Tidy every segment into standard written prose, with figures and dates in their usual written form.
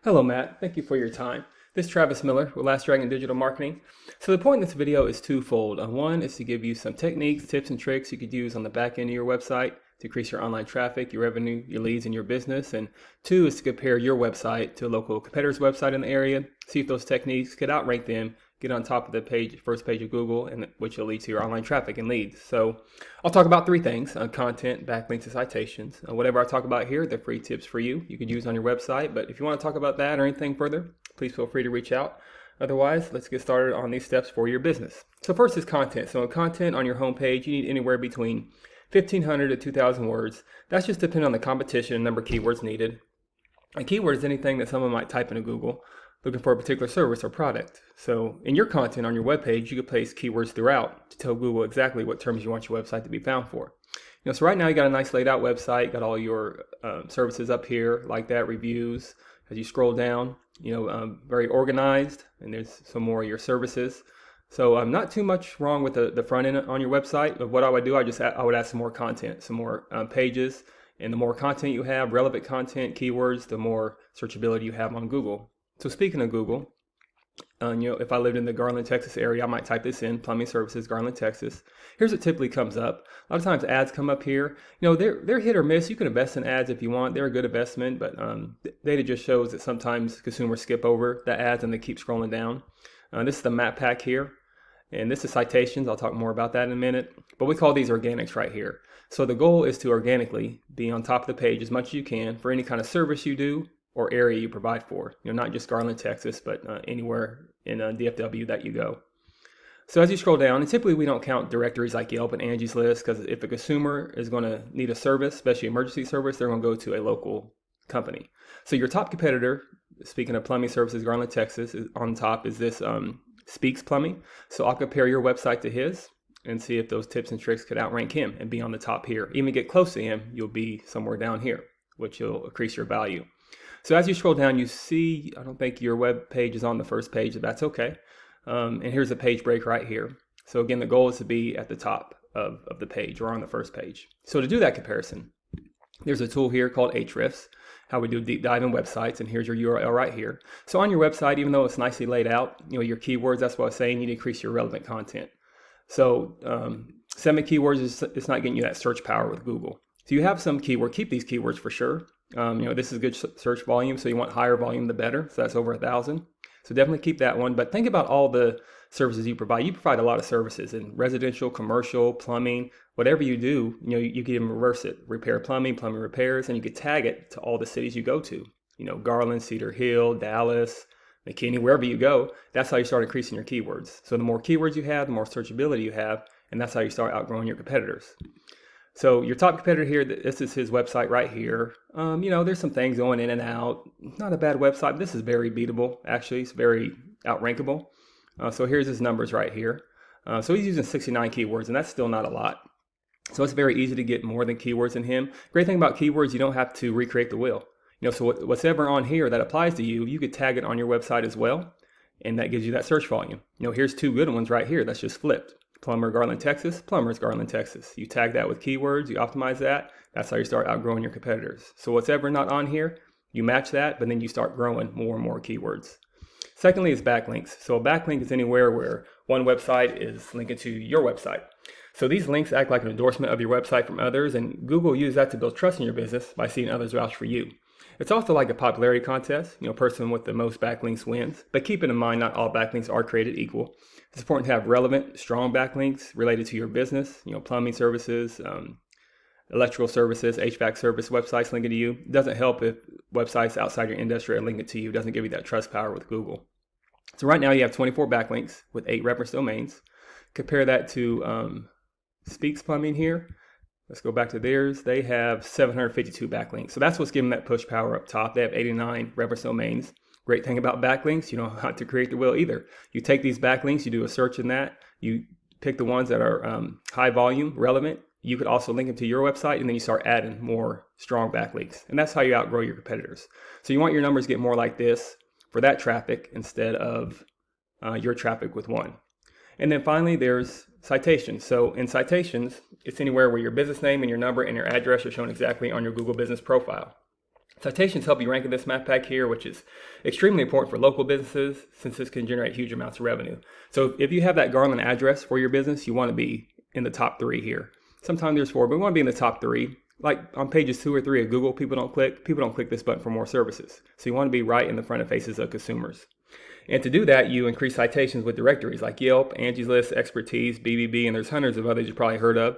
Hello, Matt. Thank you for your time. This is Travis Miller with Last Dragon Digital Marketing. So the point of this video is twofold. One is to give you some techniques, tips, and tricks you could use on the back end of your website to increase your online traffic, your revenue, your leads, and your business. And two is to compare your website to a local competitor's website in the area, see if those techniques could outrank them, get on top of the page, first page of Google, and which will lead to your online traffic and leads. So I'll talk about three things: content, backlinks, and citations. Whatever I talk about here, they're free tips for you. You could use on your website, but if you want to talk about that or anything further, please feel free to reach out. Otherwise, let's get started on these steps for your business. So first is content. So content on your homepage, you need anywhere between 1,500 to 2,000 words. That's just depending on the competition and number of keywords needed. A keyword is anything that someone might type into Google looking for a particular service or product. So in your content on your webpage, you could place keywords throughout to tell Google exactly what terms you want your website to be found for. So right now you got a nice laid out website, got all your services up here like that, reviews. As you scroll down, very organized, and there's some more of your services. So not too much wrong with the front end on your website. But what I would do, I would add some more content, some more pages. And the more content you have, relevant content, keywords, the more searchability you have on Google. So speaking of Google, if I lived in the Garland, Texas area, I might type this in: plumbing services, Garland, Texas. Here's what typically comes up. A lot of times ads come up here. They're hit or miss. You can invest in ads if you want. They're a good investment, but data just shows that sometimes consumers skip over the ads and they keep scrolling down. This is the map pack here, and this is citations. I'll talk more about that in a minute, but we call these organics right here. So the goal is to organically be on top of the page as much as you can for any kind of service you do or area you provide for, not just Garland, Texas, but anywhere in DFW that you go. So as you scroll down, and typically we don't count directories like Yelp and Angie's List, because if a consumer is going to need a service, especially emergency service, they're going to go to a local company. So your top competitor, speaking of plumbing services, Garland, Texas, on top is this Speaks Plumbing. So I'll compare your website to his and see if those tips and tricks could outrank him and be on the top here. Even get close to him, you'll be somewhere down here, which will increase your value. So as you scroll down, you see, I don't think your web page is on the first page, but that's okay. And here's a page break right here. So again, the goal is to be at the top of the page or on the first page. So to do that comparison, there's a tool here called Ahrefs, how we do a deep dive in websites, and here's your URL right here. So on your website, even though it's nicely laid out, your keywords, that's what I was saying, you need to increase your relevant content. So 7 keywords it's not getting you that search power with Google. So you have some keyword, keep these keywords for sure. This is good search volume, so you want higher volume the better. So that's over 1,000. So definitely keep that one. But think about all the services you provide. You provide a lot of services in residential, commercial, plumbing, whatever you do. You can even reverse it: repair plumbing, plumbing repairs, and you could tag it to all the cities you go to. Garland, Cedar Hill, Dallas, McKinney, wherever you go. That's how you start increasing your keywords. So the more keywords you have, the more searchability you have, and that's how you start outgrowing your competitors. So your top competitor here, this is his website right here. There's some things going in and out. Not a bad website, but this is very beatable. Actually, it's very outrankable. So here's his numbers right here. So he's using 69 keywords, and that's still not a lot. So it's very easy to get more than keywords in him. Great thing about keywords, you don't have to recreate the wheel. So what's ever on here that applies to you, you could tag it on your website as well, and that gives you that search volume. Here's 2 good ones right here. That's just flipped. Plumber, Garland, Texas, plumbers, Garland, Texas. You tag that with keywords, you optimize that. That's how you start outgrowing your competitors. So what's ever not on here, you match that, but then you start growing more and more keywords. Secondly is backlinks. So a backlink is anywhere where one website is linking to your website. So these links act like an endorsement of your website from others, and Google uses that to build trust in your business by seeing others vouch for you. It's also like a popularity contest. Person with the most backlinks wins. But keep in mind, not all backlinks are created equal. It's important to have relevant, strong backlinks related to your business. Plumbing services, electrical services, HVAC service websites linking to you. It doesn't help if websites outside your industry are linking to you. It doesn't give you that trust power with Google. So right now you have 24 backlinks with 8 reference domains. Compare that to Speaks Plumbing here. Let's go back to theirs. They have 752 backlinks. So that's what's giving that push power up top. They have 89 reference domains. Great thing about backlinks, you don't have to create the wheel either. You take these backlinks, you do a search in that, you pick the ones that are high volume, relevant. You could also link them to your website, and then you start adding more strong backlinks. And that's how you outgrow your competitors. So you want your numbers to get more like this for that traffic instead of your traffic with one. And then finally, there's citations. So in citations, it's anywhere where your business name and your number and your address are shown exactly on your Google business profile. Citations help you rank in this map pack here, which is extremely important for local businesses since this can generate huge amounts of revenue. So if you have that Garland address for your business, you want to be in the top 3 here. Sometimes there's 4, but we want to be in the top 3. Like on pages 2 or 3 of Google, people don't click this button for more services. So you want to be right in the front of faces of consumers. And to do that, you increase citations with directories like Yelp, Angie's List, Expertise, BBB, and there's hundreds of others you've probably heard of.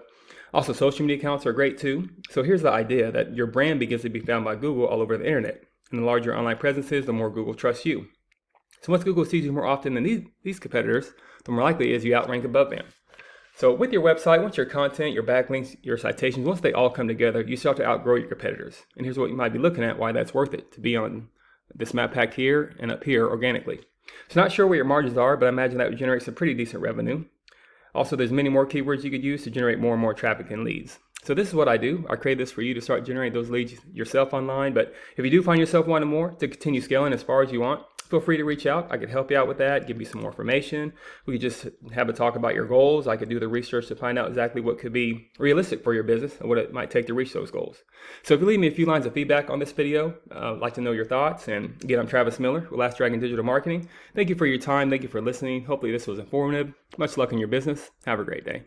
Also, social media accounts are great too. So here's the idea that your brand begins to be found by Google all over the internet. And the larger your online presence is, the more Google trusts you. So once Google sees you more often than these competitors, the more likely it is you outrank above them. So with your website, once your content, your backlinks, your citations, once they all come together, you start to outgrow your competitors. And here's what you might be looking at, why that's worth it, to be on this map pack here and up here organically. So not sure what your margins are, but I imagine that would generate some pretty decent revenue. Also, there's many more keywords you could use to generate more and more traffic and leads. So this is what I do. I create this for you to start generating those leads yourself online. But if you do find yourself wanting more to continue scaling as far as you want, feel free to reach out. I could help you out with that, give you some more information. We could just have a talk about your goals. I could do the research to find out exactly what could be realistic for your business and what it might take to reach those goals. So if you leave me a few lines of feedback on this video, I'd like to know your thoughts. And again, I'm Travis Miller with Last Dragon Digital Marketing. Thank you for your time. Thank you for listening. Hopefully this was informative. Much luck in your business. Have a great day.